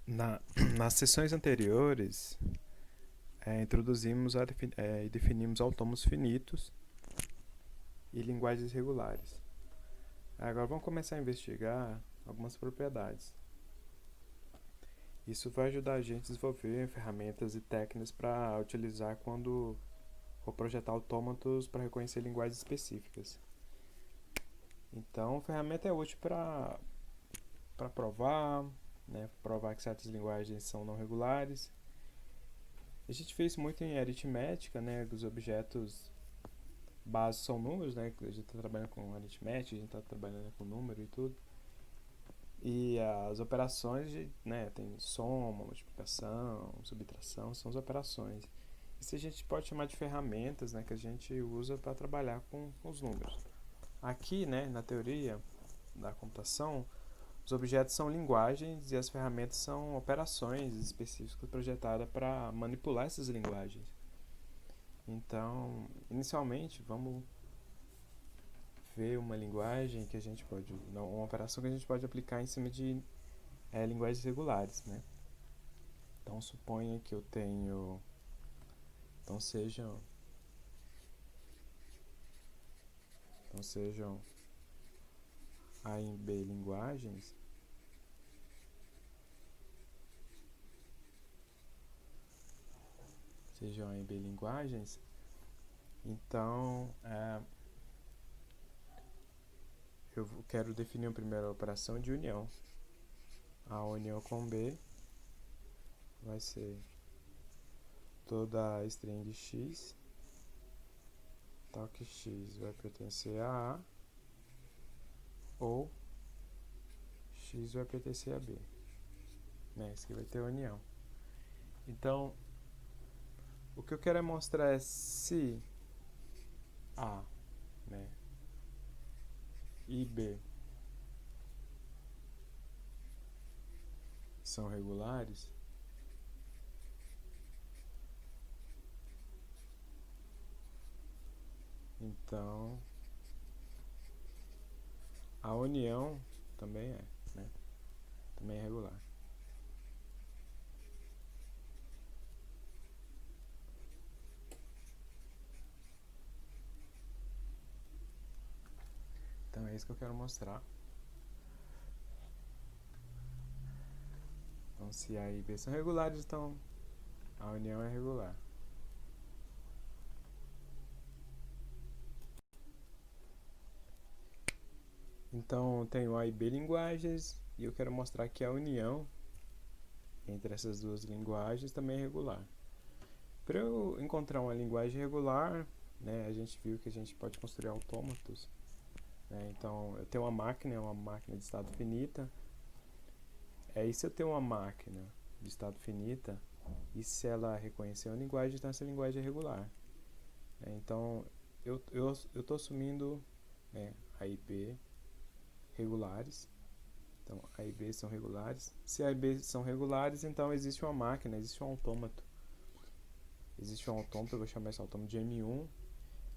Nas sessões anteriores, introduzimos e definimos autômatos finitos e linguagens regulares. Agora vamos começar a investigar algumas propriedades. Isso vai ajudar a gente a desenvolver ferramentas e técnicas para utilizar quando for projetar autômatos para reconhecer linguagens específicas. Então, a ferramenta é útil para provar, provar que certas linguagens são não regulares. A gente fez isso muito em aritmética, os objetos básicos são números, a gente está trabalhando com aritmética, a gente está trabalhando com número e tudo. E as operações, tem soma, multiplicação, subtração, são as operações. Isso a gente pode chamar de ferramentas, que a gente usa para trabalhar com os números. Aqui, na teoria da computação, os objetos são linguagens e as ferramentas são operações específicas projetadas para manipular essas linguagens. Então, inicialmente, vamos ver uma linguagem que a gente pode, uma operação que a gente pode aplicar em cima de linguagens regulares, Então, suponha que eu tenho, então sejam A e B linguagens. Sejam A e B linguagens. Então, eu quero definir a primeira operação de união. A união com B vai ser toda a string x, tal que x vai pertencer a A ou x vai pertencer a B. Isso aqui vai ter união. Então, o que eu quero é mostrar é se A e B são regulares, então a união também também é regular. Então é isso que eu quero mostrar. Então, se A e B são regulares, então a união é regular. Então, tenho A e B linguagens e eu quero mostrar que a união entre essas duas linguagens também é regular. Para eu encontrar uma linguagem regular, a gente viu que a gente pode construir autômatos. Então, eu tenho uma máquina de estado finita. E se eu tenho uma máquina de estado finita, e se ela reconhecer uma linguagem, então essa linguagem é regular. Então, eu estou assumindo A e B regulares. Então, A e B são regulares. Se A e B são regulares, então existe uma máquina, existe um autômato. Existe um autômato, eu vou chamar esse autômato de M1,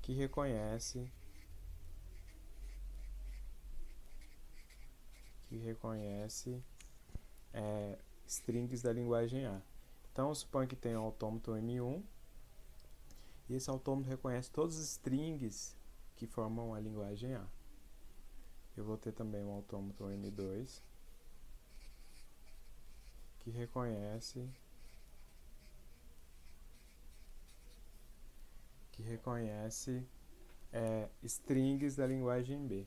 que reconhece strings da linguagem A. Então, suponho que tem um autômato M1 e esse autômato reconhece todos os strings que formam a linguagem A. Eu vou ter também um autômato M2 que reconhece strings da linguagem B.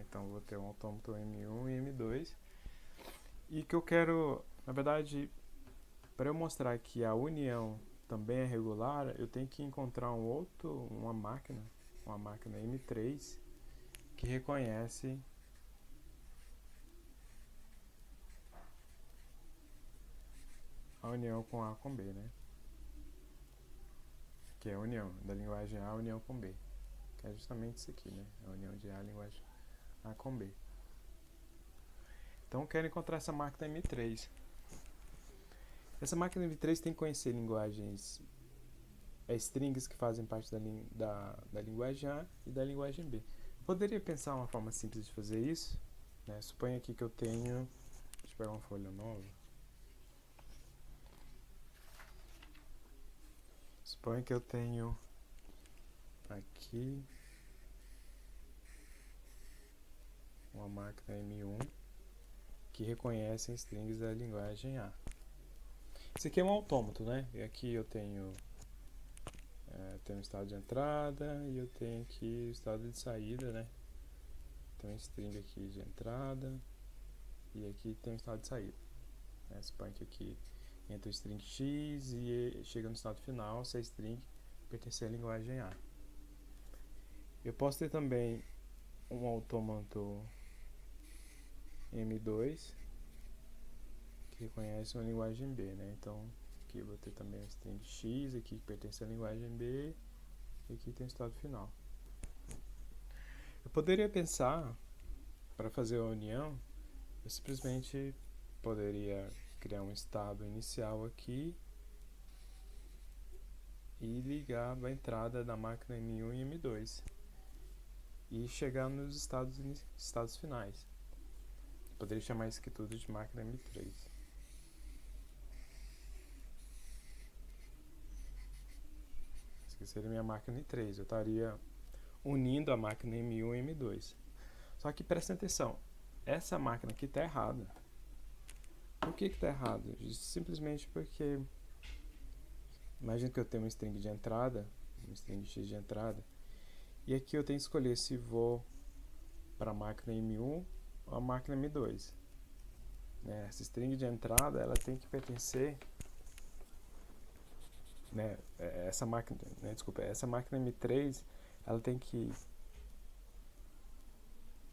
Então, vou ter um autômato M1 e M2. E que eu quero, na verdade, para eu mostrar que a união também é regular, eu tenho que encontrar uma máquina M3, que reconhece a união com A com B, Que é a união da linguagem A, a união com B. Que é justamente isso aqui, A união de A, a linguagem A com B. Então, eu quero encontrar essa máquina M3. Essa máquina M3 tem que conhecer linguagens, strings que fazem parte da linguagem A e da linguagem B. Poderia pensar uma forma simples de fazer isso? Suponha aqui que eu tenho... Deixa eu pegar uma folha nova. Suponha que eu tenho aqui uma máquina M1 que reconhece strings da linguagem A. Esse aqui é um autômato, né? E aqui eu tenho um estado de entrada e eu tenho aqui o estado de saída, né? Tem um string aqui de entrada e aqui tem um estado de saída. Suponha que aqui entra o string X e chega no estado final se a string pertencer à linguagem A. Eu posso ter também um autômato M2 que reconhece uma linguagem B, né? Então aqui eu vou ter também o string X aqui que pertence à linguagem B e aqui tem o estado final. Eu poderia pensar, para fazer a união, eu simplesmente poderia criar um estado inicial aqui e ligar a entrada da máquina M1 e M2 e chegar nos estados finais. Eu poderia chamar isso aqui tudo de máquina M3. Essa aqui seria minha máquina M3. Eu estaria unindo a máquina M1 e M2. Só que prestem atenção, essa máquina aqui está errada. Por que está errado? Simplesmente porque imagina que eu tenho um string de entrada, um string X de entrada, e aqui eu tenho que escolher se vou para a máquina M1 ou a máquina M2. Essa string de entrada ela tem que pertencer, essa máquina M3 ela tem que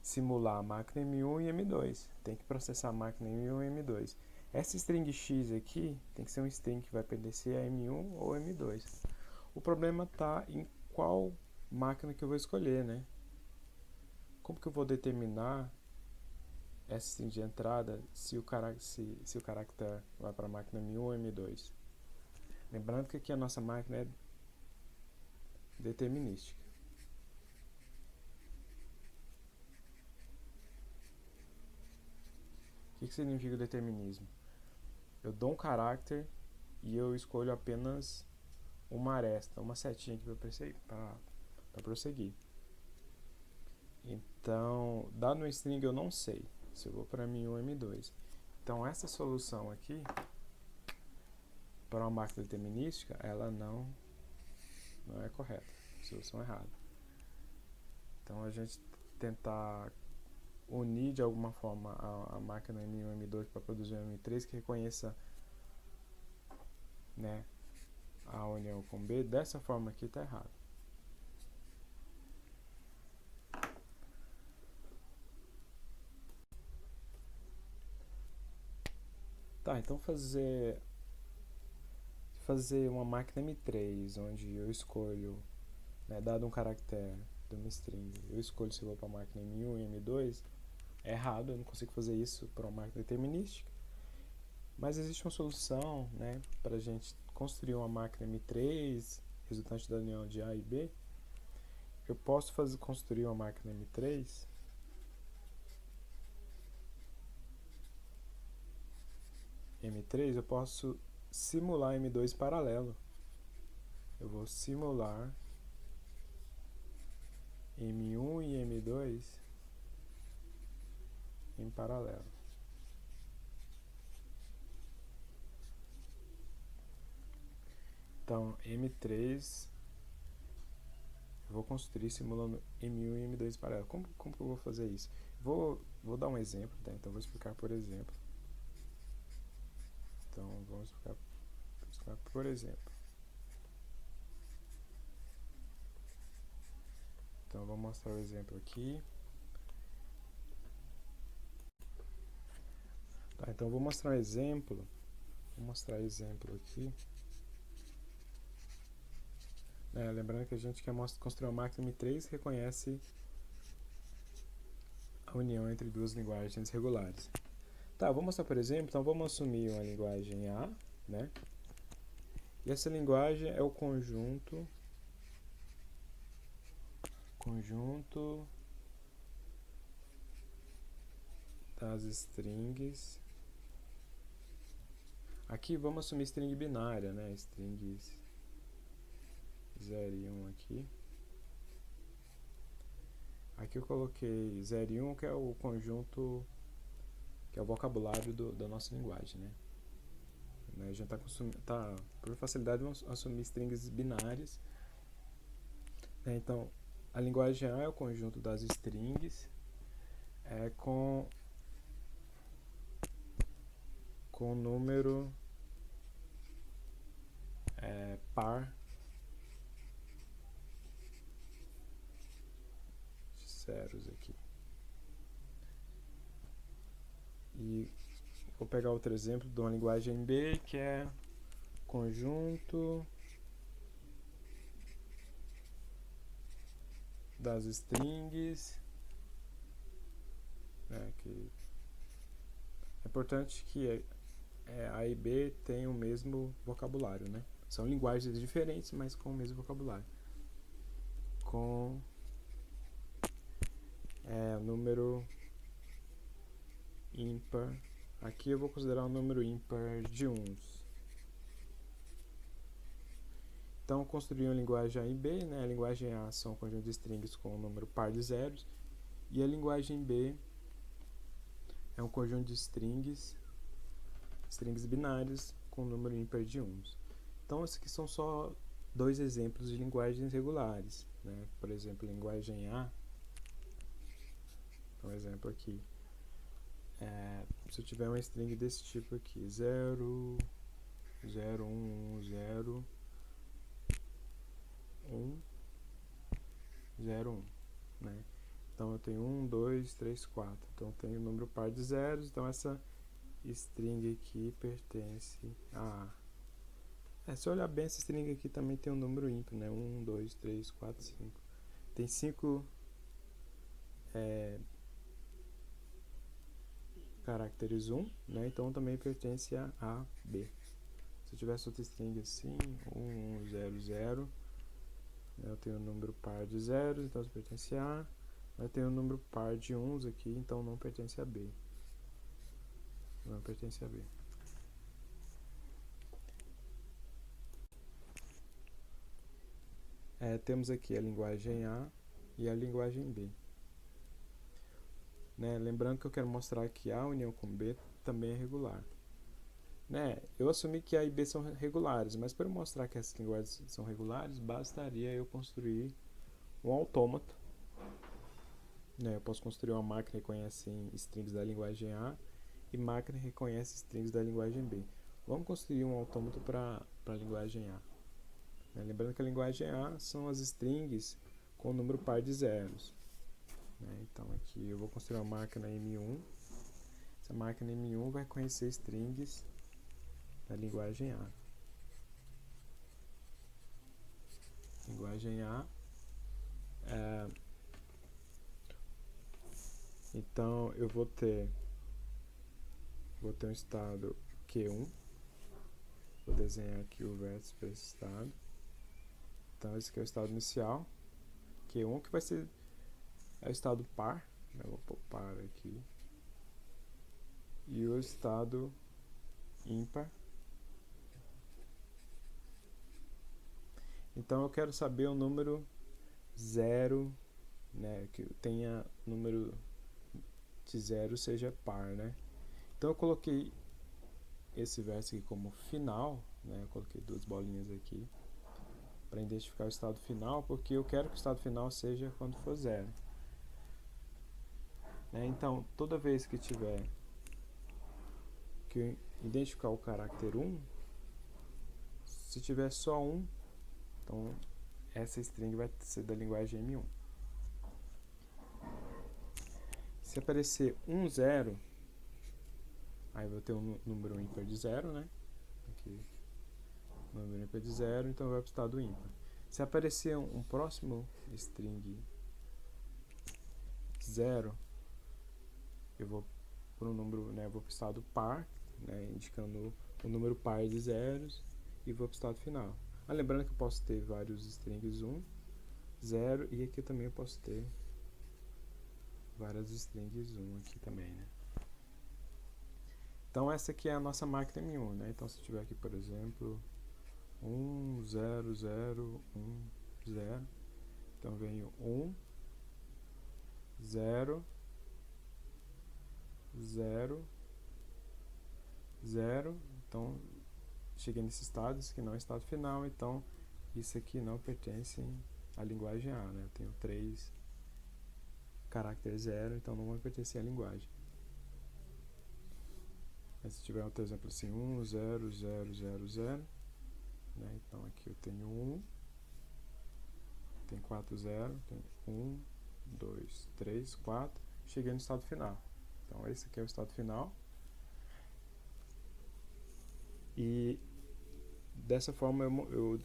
simular a máquina M1 e M2, tem que processar a máquina M1 e M2. Essa string X aqui tem que ser um string que vai pertencer a M1 ou M2. O problema está em qual máquina que eu vou escolher, né? Como que eu vou determinar essa string de entrada se o caractere vai para a máquina M1 ou M2? Lembrando que aqui a nossa máquina é determinística. O que significa o determinismo? Eu dou um caráter e eu escolho apenas uma aresta, uma setinha aqui para prosseguir. Então, dado um string eu não sei se eu vou para M1 ou M2. Então, essa solução aqui, para uma máquina determinística, ela não é correta. Solução errada. Então, a gente tentar unir de alguma forma a máquina M1 e M2 para produzir um M3 que reconheça, a união com B, dessa forma aqui está errado. Tá, então fazer uma máquina M3 onde eu escolho, dado um caractere de uma string, eu escolho se eu vou para a máquina M1 e M2, é errado, eu não consigo fazer isso para uma máquina determinística. Mas existe uma solução, para a gente construir uma máquina M3 resultante da união de A e B. Eu posso construir uma máquina M3 eu posso simular M2 paralelo. Eu vou simular M1 e M2 em paralelo. Então, M3 eu vou construir simulando M1 e M2 em paralelo. Como que eu vou fazer isso? Vou dar um exemplo, tá? Então vou explicar por exemplo. Então vamos explicar por exemplo. Então eu vou mostrar o exemplo aqui. Tá, então eu vou mostrar um exemplo. Vou mostrar exemplo aqui. Lembrando que a gente quer construir uma máquina M3 que reconhece a união entre duas linguagens regulares. Tá, vou mostrar por exemplo, então vamos assumir uma linguagem A, E essa linguagem é o conjunto das strings. Aqui vamos assumir string binária, strings 0 e 1 aqui. Aqui eu coloquei 0 e 1, que é o conjunto, que é o vocabulário da nossa linguagem, né? A gente tá por facilidade, vamos assumir strings binárias. Então, a linguagem A é o conjunto das strings com número par de zeros aqui. E vou pegar outro exemplo de uma linguagem B, que é conjunto das strings, que é importante que A e B tenham o mesmo vocabulário, né? São linguagens diferentes, mas com o mesmo vocabulário. Com número ímpar. Aqui eu vou considerar um número ímpar de uns. Então, construir uma linguagem A e B, né? A linguagem A são um conjunto de strings com um número par de zeros, e a linguagem B é um conjunto de strings binários com um número ímpar de uns. Então, esses aqui são só dois exemplos de linguagens regulares, né? Por exemplo, linguagem A, um exemplo aqui. Se eu tiver uma string desse tipo aqui, 0, 0, 1, 0, 1, 0, 1, né? Então eu tenho 1, 2, 3, 4. Então eu tenho um número par de zeros, então essa string aqui pertence a A. Se eu olhar bem, essa string aqui também tem um número ímpar, né? 1, 2, 3, 4, 5. Tem 5 caracteres 1, né? Então também pertence a B. Se eu tivesse outra string assim, 1, 1, 0, 0, eu tenho um número par de zeros, então isso pertence a A. Eu tenho um número par de uns aqui, então não pertence a B. Não pertence a B. Temos aqui a linguagem A e a linguagem B. Né? Lembrando que eu quero mostrar que A união com B também é regular. Né? Eu assumi que A e B são regulares, mas para mostrar que essas linguagens são regulares, bastaria eu construir um autômato. Né? Eu posso construir uma máquina que reconhece strings da linguagem A e máquina que reconhece strings da linguagem B. Vamos construir um autômato para a linguagem A. Né? Lembrando que a linguagem A são as strings com número par de zeros. Né? Então aqui eu vou construir uma máquina M1. Essa máquina M1 vai reconhecer strings da linguagem A. Linguagem A. Então eu vou ter um estado Q1. Vou desenhar aqui o vértice para esse estado. Então esse aqui é o estado inicial, Q1, que vai ser o estado par. Eu vou pôr par aqui. E o estado ímpar. Então eu quero saber o número 0, né, que tenha número de 0 seja par, né? Então eu coloquei esse vértice aqui como final, né? Eu coloquei duas bolinhas aqui para identificar o estado final, porque eu quero que o estado final seja quando for 0. Né? Então, toda vez que tiver que identificar o caráter 1, se tiver só 1, então essa string vai ser da linguagem M1. Se aparecer 1, 0, aí vou ter um número ímpar de 0, né? Aqui, número ímpar de 0, então vai para o estado ímpar. Se aparecer um próximo string 0, eu vou para um número, né? Vou para o estado par, né? Indicando o número par de zeros, e vou para o estado final. Lembrando que eu posso ter vários strings 1, 0, e aqui também eu posso ter várias strings 1 aqui também, né? Então essa aqui é a nossa máquina M1, né? Então se eu tiver aqui, por exemplo, 1, 0, 0, 1, 0. Então venho 1, 0, 0, 0. Então cheguei nesse estado, isso aqui não é estado final, então isso aqui não pertence à linguagem A, né? Eu tenho 3 caracteres 0, então não vai pertencer à linguagem. Mas se tiver outro exemplo assim, 1, 0, 0, 0, 0, né? Então aqui eu tenho 1, tem 4, 0, tem 1, 2, 3, 4, cheguei no estado final. Então esse aqui é o estado final. E dessa forma,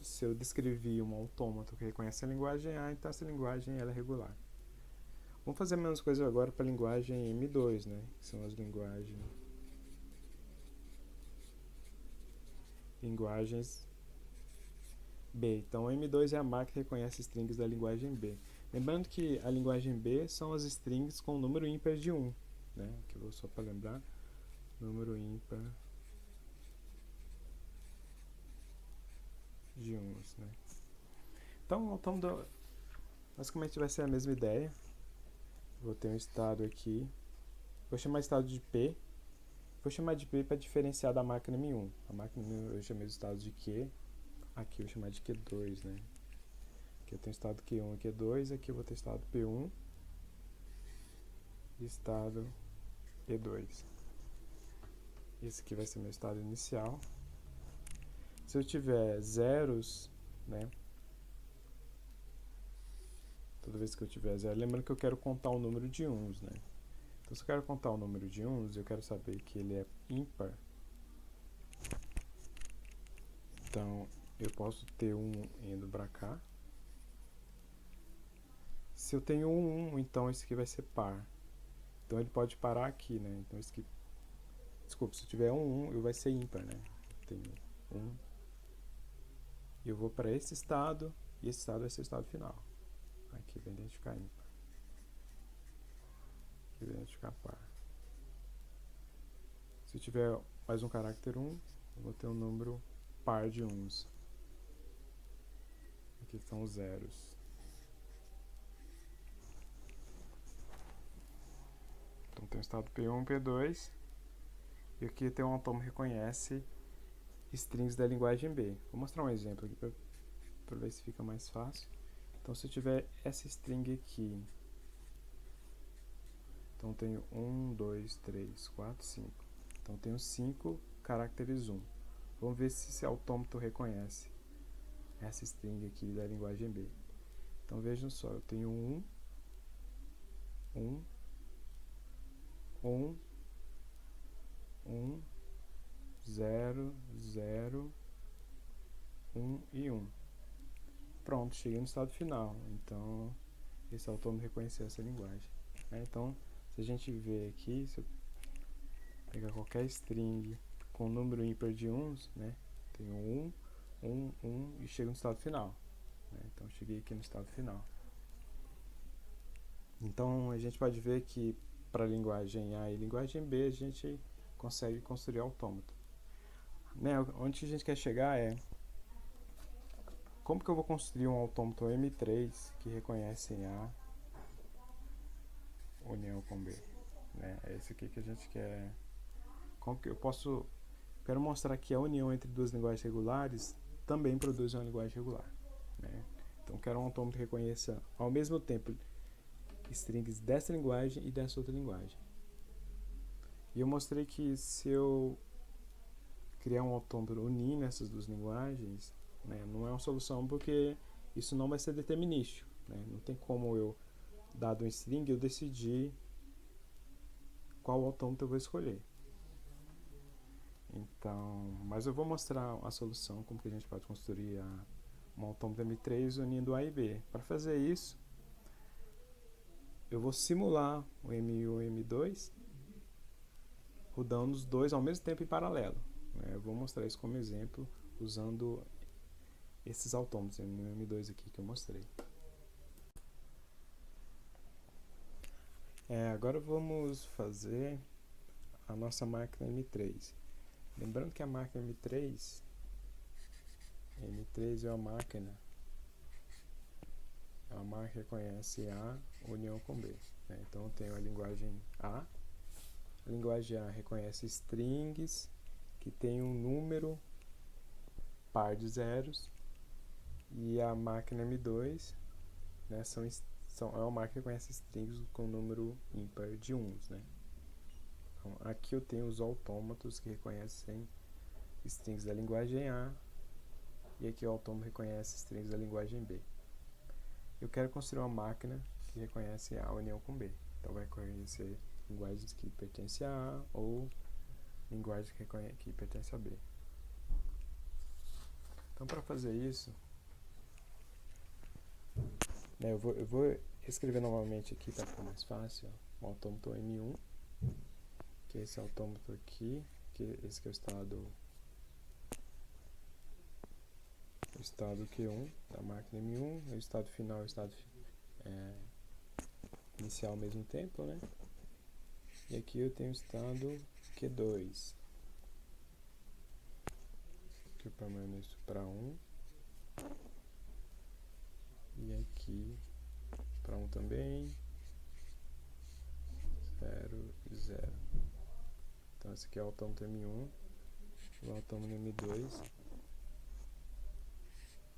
se eu descrevi um autômato que reconhece a linguagem A, então essa linguagem ela é regular. Vamos fazer a mesma coisa agora para a linguagem M2, né? Que são as linguagens B. Então, M2 é a máquina que reconhece strings da linguagem B. Lembrando que a linguagem B são as strings com número ímpar de 1, né? Que eu vou só para lembrar, número ímpar de 1, né? Então, basicamente vai ser a mesma ideia. Vou ter um estado aqui. Vou chamar estado de P. Vou chamar de P para diferenciar da máquina M1. A máquina M1 eu chamei de estado de Q. Aqui eu vou chamar de Q2, né? Aqui eu tenho estado Q1 e Q2. Aqui eu vou ter estado P1 e estado P2. Esse aqui vai ser meu estado inicial. Se eu tiver zeros, né? Toda vez que eu tiver zero, lembrando que eu quero contar o número de uns, né? Então, se eu quero contar o número de uns, eu quero saber que ele é ímpar. Então, eu posso ter um indo para cá. Se eu tenho um 1, então esse aqui vai ser par. Então, ele pode parar aqui, né? Então, esse aqui... Desculpa, se eu tiver um 1, ele vai ser ímpar, né? Eu tenho 1. E eu vou para esse estado, e esse estado vai ser o estado final. Aqui vai identificar ímpar. Aqui vai identificar par. Se eu tiver mais um carácter 1, eu vou ter um número par de uns. Aqui estão os zeros. Então tem o estado P1 e P2. E aqui tem um autômato que reconhece strings da linguagem B. Vou mostrar um exemplo aqui para ver se fica mais fácil. Então se eu tiver essa string aqui, então tenho 1, 2, 3, 4, 5. Então tenho 5 caracteres 1. Vamos ver se esse autômato reconhece essa string aqui da linguagem B. Então vejam só, eu tenho 1, 1, 1, 1, 0, 0, 1 e 1. Pronto, cheguei no estado final. Então, esse autômato reconheceu essa linguagem. Então, se a gente ver aqui, se eu pegar qualquer string com número ímpar de uns, né? Tenho 1, 1, 1 e chego no estado final. Então, cheguei aqui no estado final. Então, a gente pode ver que para a linguagem A e linguagem B, a gente consegue construir autômato. Onde a gente quer chegar é como que eu vou construir um autômato M3 que reconhece A união com B? É isso aqui que a gente quer. Como que eu posso... Quero mostrar que a união entre duas linguagens regulares também produz uma linguagem regular. Então, quero um autômato que reconheça ao mesmo tempo strings dessa linguagem e dessa outra linguagem. E eu mostrei que se eu criar um autômato unindo essas duas linguagens, não é uma solução porque isso não vai ser determinístico. Não tem como eu, dado um string, eu decidir qual autômato eu vou escolher. Então, mas eu vou mostrar a solução, como que a gente pode construir um autômato M3 unindo A e B. Para fazer isso, eu vou simular o M1 e o M2, rodando os dois ao mesmo tempo em paralelo. Eu vou mostrar isso como exemplo, usando esses autômatos, M1 e M2 aqui que eu mostrei. Agora vamos fazer a nossa máquina M3. Lembrando que a máquina M3 M3 é uma máquina que reconhece A união com B, né? Então eu tenho a linguagem A. A linguagem A reconhece strings que tem um número par de zeros, e a máquina M2, né, é uma máquina que reconhece strings com número ímpar de uns, né? Então, aqui eu tenho os autômatos que reconhecem strings da linguagem A, e aqui o autômato reconhece strings da linguagem B. Eu quero construir uma máquina que reconhece A união com B. Então vai reconhecer linguagens que pertencem a A ou linguagens que pertencem a B. Então, para fazer isso, né, eu vou escrever novamente aqui para ficar mais fácil. Ó, o autômato M1, que é esse autômato aqui, esse que é o estado Q1 da máquina M1, o estado final e o estado inicial ao mesmo tempo, né? E aqui eu tenho o estado Q2, que eu permaneço para 1, e aqui para 1 também, 0 e 0. Então esse aqui é o autômato M1, o autômato M2.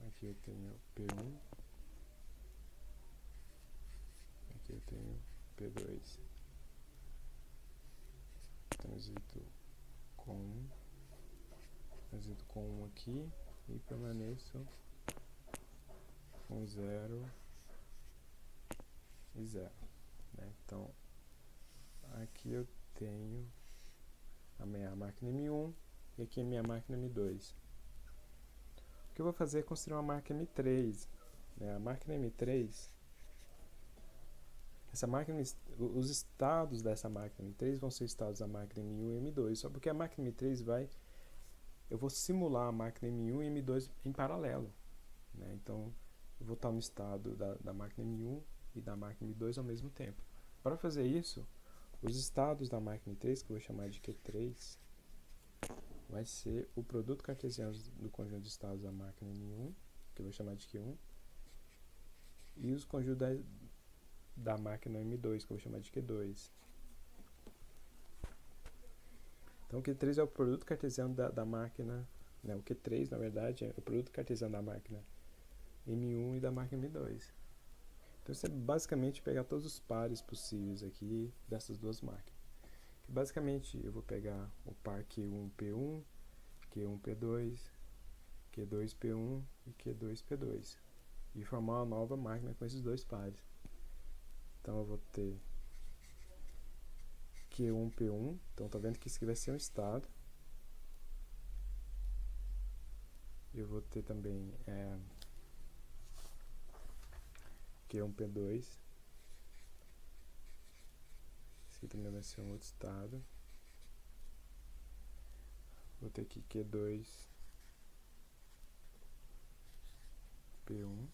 Aqui eu tenho P1, aqui eu tenho P2. Transito com 1 aqui e permaneço com 0 e 0, né? Então aqui eu tenho a minha máquina M1 e aqui a minha máquina M2. O que eu vou fazer é construir uma máquina M3, né? A máquina M3, os estados dessa máquina M3 vão ser estados da máquina M1 e M2, só porque a máquina M3 eu vou simular a máquina M1 e M2 em paralelo, né? Então eu vou estar no estado da máquina M1 e da máquina M2 ao mesmo tempo. Para fazer isso, os estados da máquina M3, que eu vou chamar de Q3, vai ser o produto cartesiano do conjunto de estados da máquina M1, que eu vou chamar de Q1, e os conjuntos da máquina M2, que eu vou chamar de Q2. Então o Q3 é o produto cartesiano da máquina, né? O Q3, na verdade, é o produto cartesiano da máquina M1 e da máquina M2. Então você basicamente pegar todos os pares possíveis aqui dessas duas máquinas. Que basicamente eu vou pegar o par Q1P1, Q1P2, Q2P1 e Q2P2 e formar uma nova máquina com esses dois pares. Então eu vou ter Q1P1, então tá vendo que isso aqui vai ser um estado. Eu vou ter também Q1P2, esse aqui também vai ser um outro estado. Vou ter aqui Q2P1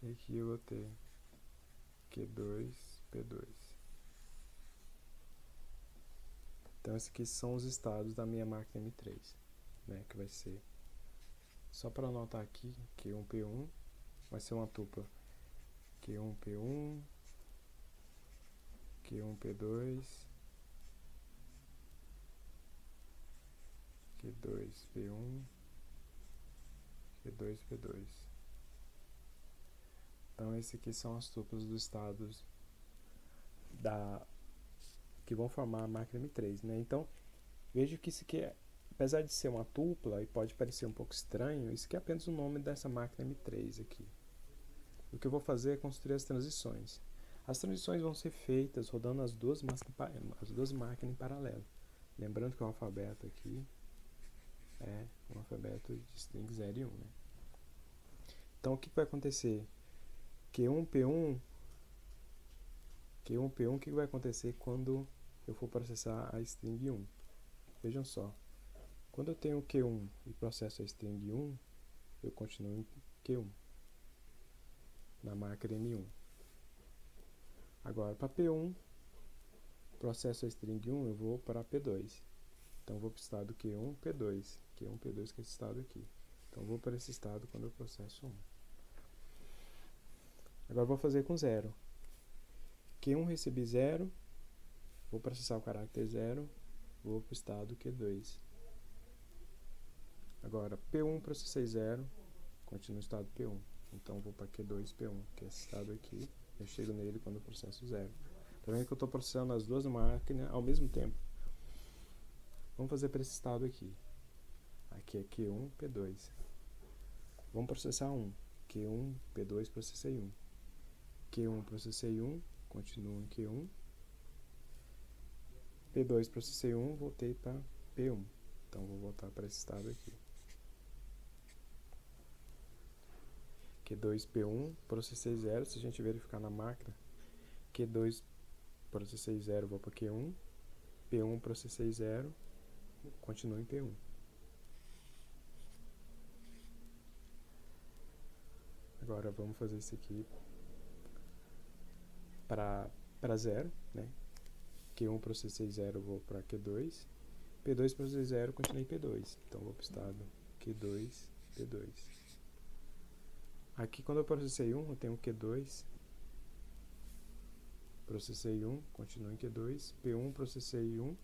e aqui eu vou ter Q2P2. Então esses aqui são os estados da minha máquina M3, né, que vai ser, só para anotar aqui, Q1P1 vai ser uma tupla Q1P1, Q1P2, Q2P1, Q2P2. Então esses aqui são as tuplas dos estados que vão formar a máquina M3, né? Então veja que isso aqui apesar de ser uma tupla e pode parecer um pouco estranho, isso aqui é apenas o nome dessa máquina M3 aqui. O que eu vou fazer é construir as transições. As transições vão ser feitas rodando as duas máquinas em paralelo. Lembrando que o alfabeto aqui é um alfabeto de string 0 e 1, né? Então o que vai acontecer? Q1P1, o que vai acontecer quando eu for processar a string 1? Vejam só, quando eu tenho Q1 e processo a string 1, eu continuo em Q1, na máquina M1. Agora, para P1, processo a string 1, eu vou para P2. Então eu vou para o estado Q1, P2. Q1, P2 que é esse estado aqui. Então eu vou para esse estado quando eu processo 1. Agora eu vou fazer com 0. Q1 recebi 0, vou processar o caráter 0, vou para o estado Q2. Agora P1 processei 0, continuo no estado P1. Então vou para Q2, P1, que é esse estado aqui. Eu chego nele quando eu processo 0. Tá vendo que eu estou processando as duas máquinas ao mesmo tempo? Vamos fazer para esse estado aqui. Aqui é Q1, P2. Vamos processar 1. Q1, P2, processei 1. Q1, processei 1, continuo em Q1. P2, processei 1, voltei para P1. Então vou voltar para esse estado aqui. Q2, P1, processei 0. Se a gente verificar na máquina, Q2, processei 0, vou para Q1. P1, processei 0, continuo em P1. Agora vamos fazer isso aqui para 0, né? Q1 processei 0, vou para Q2. P2 processei 0, continuei em P2. Então vou para o estado Q2, P2. Aqui quando eu processei 1, eu tenho Q2. Processei 1, continuo em Q2. P1 processei 1,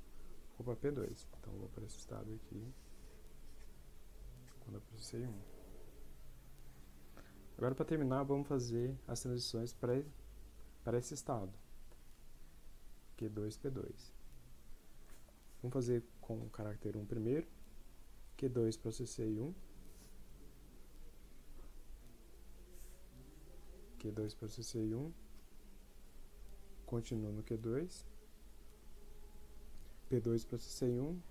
vou para P2. Então vou para esse estado aqui quando eu processei 1. Agora para terminar, vamos fazer as transições para esse estado. Q2, P2. Vamos fazer com o caráter 1 primeiro. Q2 processei 1. Q2 processei 1. Continuo no Q2. P2 processei 1.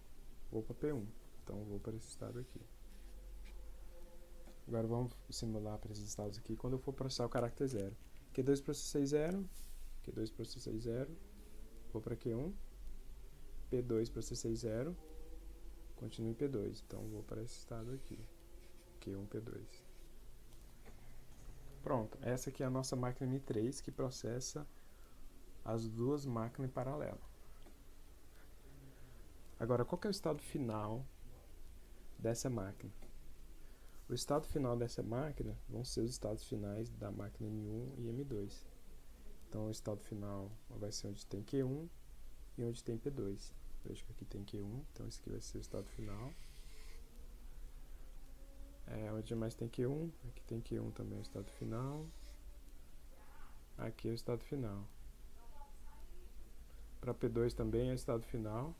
Vou para P1. Então vou para esse estado aqui. Agora vamos simular para esses estados aqui quando eu for processar o caráter 0. Q2 processei 0. Q2 processei 0. Vou para Q1. P2 processei 0. Continuo em P2. Então vou para esse estado aqui. Q1, P2. Pronto. Essa aqui é a nossa máquina M3 que processa as duas máquinas em paralelo. Agora, qual que é o estado final dessa máquina? O estado final dessa máquina vão ser os estados finais da máquina M1 e M2. Então, o estado final vai ser onde tem Q1 e onde tem P2. Veja que aqui tem Q1, então esse aqui vai ser o estado final. Onde mais tem Q1, aqui tem Q1 também, o estado final. Aqui é o estado final. Para P2 também é o estado final.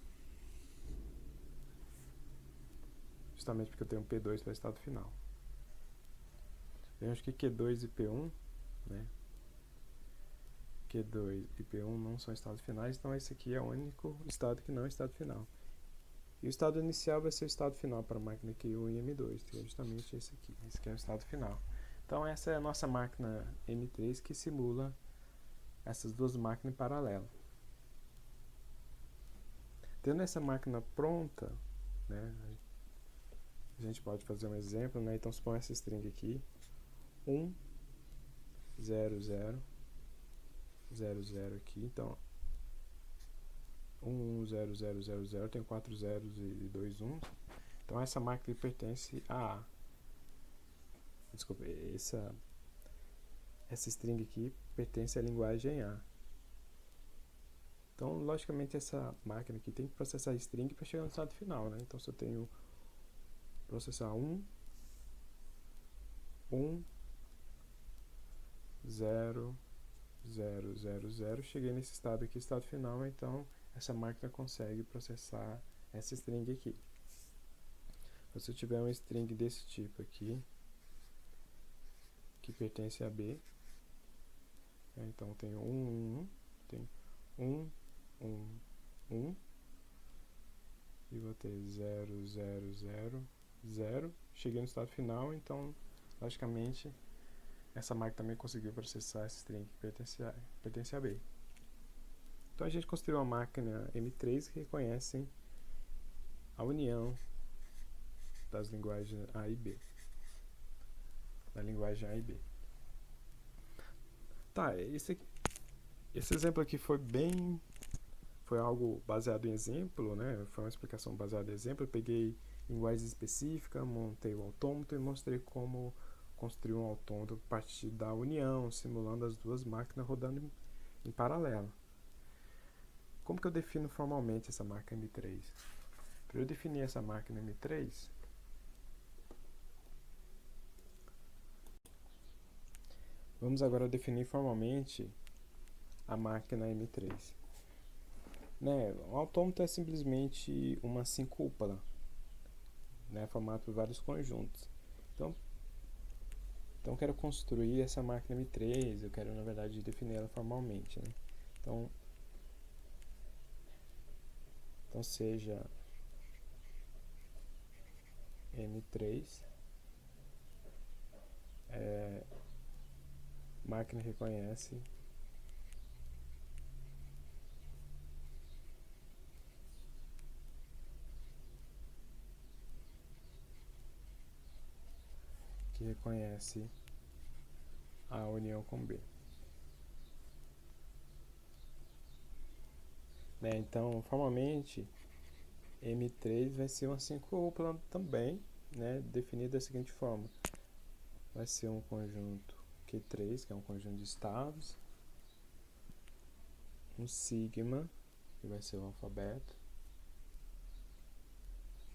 Justamente porque eu tenho P2 para o estado final. Vemos que Q2 e P1, né? Q2 e P1 não são estados finais, então esse aqui é o único estado que não é estado final. E o estado inicial vai ser o estado final para a máquina Q1 e M2, que é justamente esse aqui. Esse aqui é o estado final. Então essa é a nossa máquina M3 que simula essas duas máquinas em paralelo. Tendo essa máquina pronta, né, a gente pode fazer um exemplo, né? Então suponha essa string aqui, 1, 0, 0, 0, 0 aqui, então 1, 0, 0, 0, 0, tem 4 zeros e 2 1s. Então essa máquina pertence a A. Desculpa, essa string aqui pertence à linguagem A. Então, logicamente, essa máquina aqui tem que processar a string para chegar no estado final, né? Então, se eu tenho processar 1, 0, 0, 0, 0, cheguei nesse estado aqui, estado final, então essa máquina consegue processar essa string aqui. Então, se eu tiver uma string desse tipo aqui, que pertence a B, então eu tenho 1, 1, tem 1, 1, 1, e vou ter 0, 0, 0, 0, cheguei no estado final, então, logicamente, essa máquina também conseguiu processar essa string que pertence a B. Então a gente construiu uma máquina M3 que reconhece a união das linguagens A e B. Da linguagem A e B. Tá, esse exemplo aqui foi bem foi algo baseado em exemplo, né? Foi uma explicação baseada em exemplo. Eu peguei linguagem específica, montei o autômato e mostrei como construir um autômato a partir da união, simulando as duas máquinas rodando em paralelo. Como que eu defino formalmente essa máquina M3? Para eu definir essa máquina M3, vamos agora definir formalmente a máquina M3. Né? O autômato é simplesmente uma sincúpla, né? Formado por vários conjuntos. Então eu quero construir essa máquina M3, eu quero, na verdade, definir ela formalmente, né? Então seja M3, máquina reconhece que reconhece a união com B. Né? Então, formalmente, M3 vai ser uma sincúpla também, né? Definida da seguinte forma. Vai ser um conjunto Q3, que é um conjunto de estados, um sigma, que vai ser o alfabeto,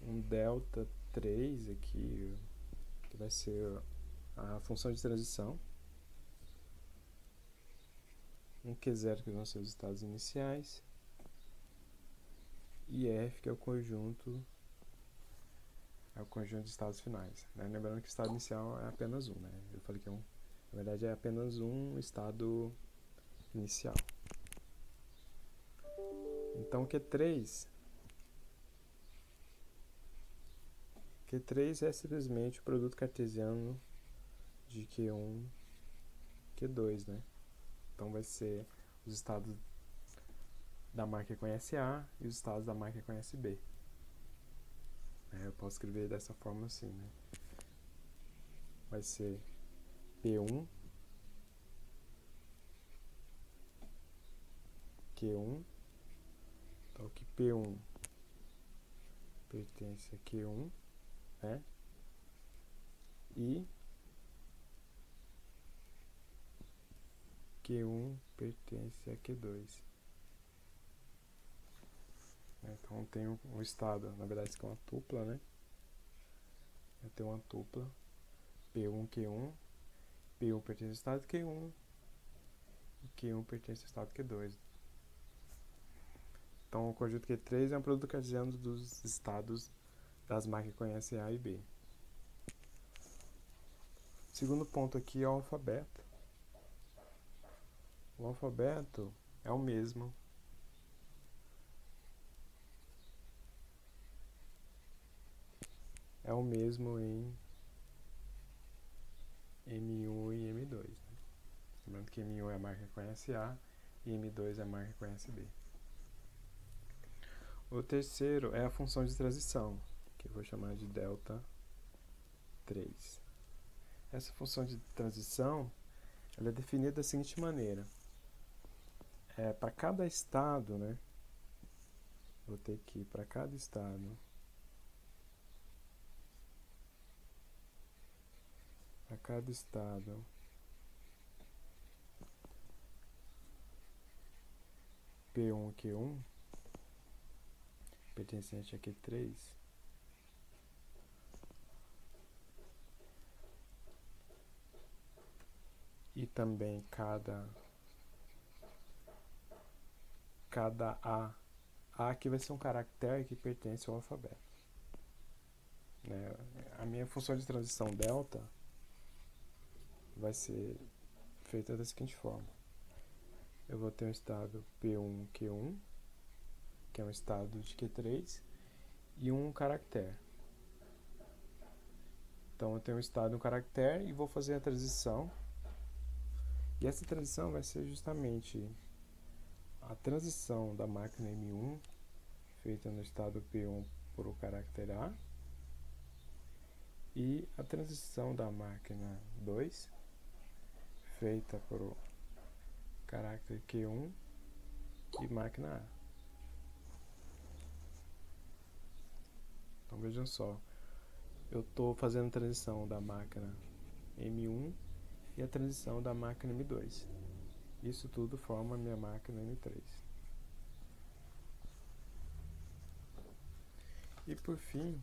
um delta 3 aqui, que vai ser a função de transição, um Q0, que vão ser os estados iniciais, e F, que é o conjunto de estados finais, né? Lembrando que o estado inicial é apenas um, né? Eu falei que na verdade é apenas um estado inicial. Então Q3 é simplesmente o produto cartesiano de Q1, Q2, né? Então vai ser os estados da máquina que conhece A e os estados da máquina que conhece B. Eu posso escrever dessa forma assim, né? Vai ser P1, Q1, então que P1 pertence a Q1, né? E Q1 pertence a Q2. Então tem um estado, na verdade isso é uma tupla, né? Eu tenho uma tupla P1, Q1, P1 pertence ao estado Q1 e Q1 pertence ao estado Q2. Então o conjunto Q3 é um produto cartesiano dos estados das máquinas que conhecem A e B. Segundo ponto aqui é o alfabeto. O alfabeto é o mesmo em M1 e M2. Né? Lembrando que M1 é a máquina que conhece A e M2 é a máquina que conhece B. O terceiro é a função de transição, que eu vou chamar de delta 3. Essa função de transição ela é definida da seguinte maneira. Para cada estado, né? Vou ter que, para cada estado, P1, Q1, pertencente a Q3, e também cada A aqui vai ser um caractere que pertence ao alfabeto. Né? A minha função de transição delta vai ser feita da seguinte forma. Eu vou ter um estado P1, Q1, que é um estado de Q3, e um caractere. Então eu tenho um estado e um caractere e vou fazer a transição. E essa transição vai ser justamente a transição da máquina M1, feita no estado P1 por o caractere A, e a transição da máquina 2, feita por o caractere Q1 e máquina A. Então vejam só, eu estou fazendo a transição da máquina M1 e a transição da máquina M2. Isso tudo forma a minha máquina M3. E por fim,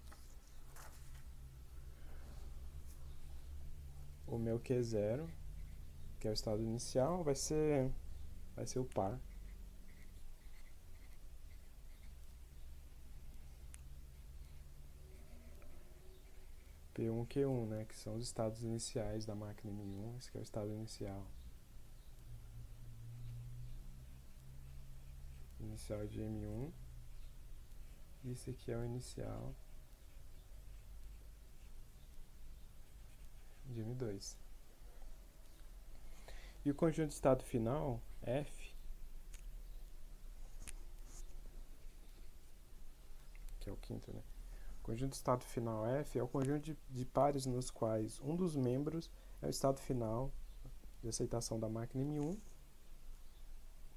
o meu Q0, que é o estado inicial, vai ser o par. P1, Q1, né, que são os estados iniciais da máquina M1, esse aqui é o estado inicial. Inicial de M1, e esse aqui é o inicial de M2. E o conjunto de estado final, F, que é o quinto, né? O conjunto de estado final F é o conjunto de pares nos quais um dos membros é o estado final de aceitação da máquina M1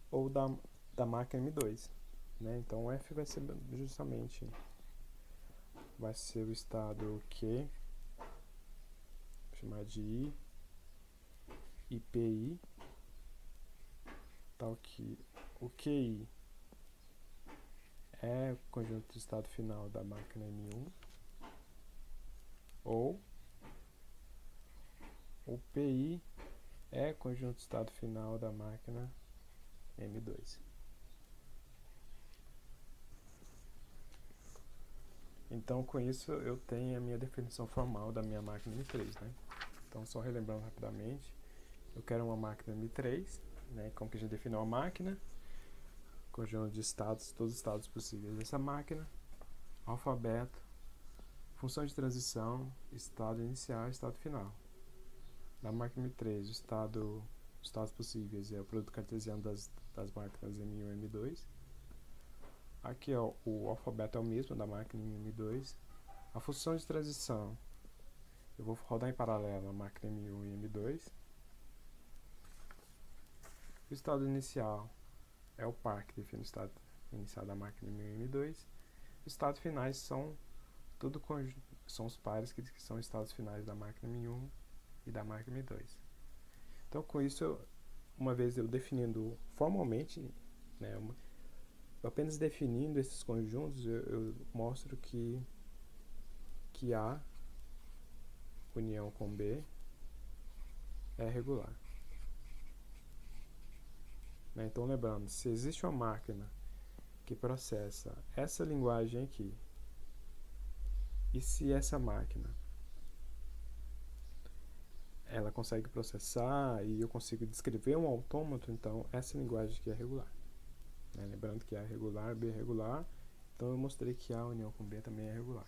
ou da máquina M2. Né? Então o F vai ser justamente o estado Q, vou chamar de I, IPI, tal que o QI é o conjunto de estado final da máquina M1, ou o PI é o conjunto de estado final da máquina M2. Então, com isso, eu tenho a minha definição formal da minha máquina M3, né? Então, só relembrando rapidamente, eu quero uma máquina M3, né? Como que a gente definiu a máquina? Conjunto de estados, todos os estados possíveis dessa máquina, alfabeto, função de transição, estado inicial e estado final. Da máquina M3, os estados possíveis é o produto cartesiano das máquinas M1 e M2. Aqui ó, o alfabeto é o mesmo da máquina M2. A função de transição, eu vou rodar em paralelo a máquina M1 e M2. O estado inicial é o par que define o estado inicial da máquina M1 e M2. Os estados finais são os pares que são estados finais da máquina M1 e da máquina M2. Então com isso, uma vez eu definindo formalmente, né, apenas definindo esses conjuntos, eu mostro que A união com B é regular. Né? Então, lembrando, se existe uma máquina que processa essa linguagem aqui, e se essa máquina ela consegue processar e eu consigo descrever um autômato, então essa linguagem aqui é regular. Lembrando que A é regular, B é regular, então eu mostrei que A união com B também é regular.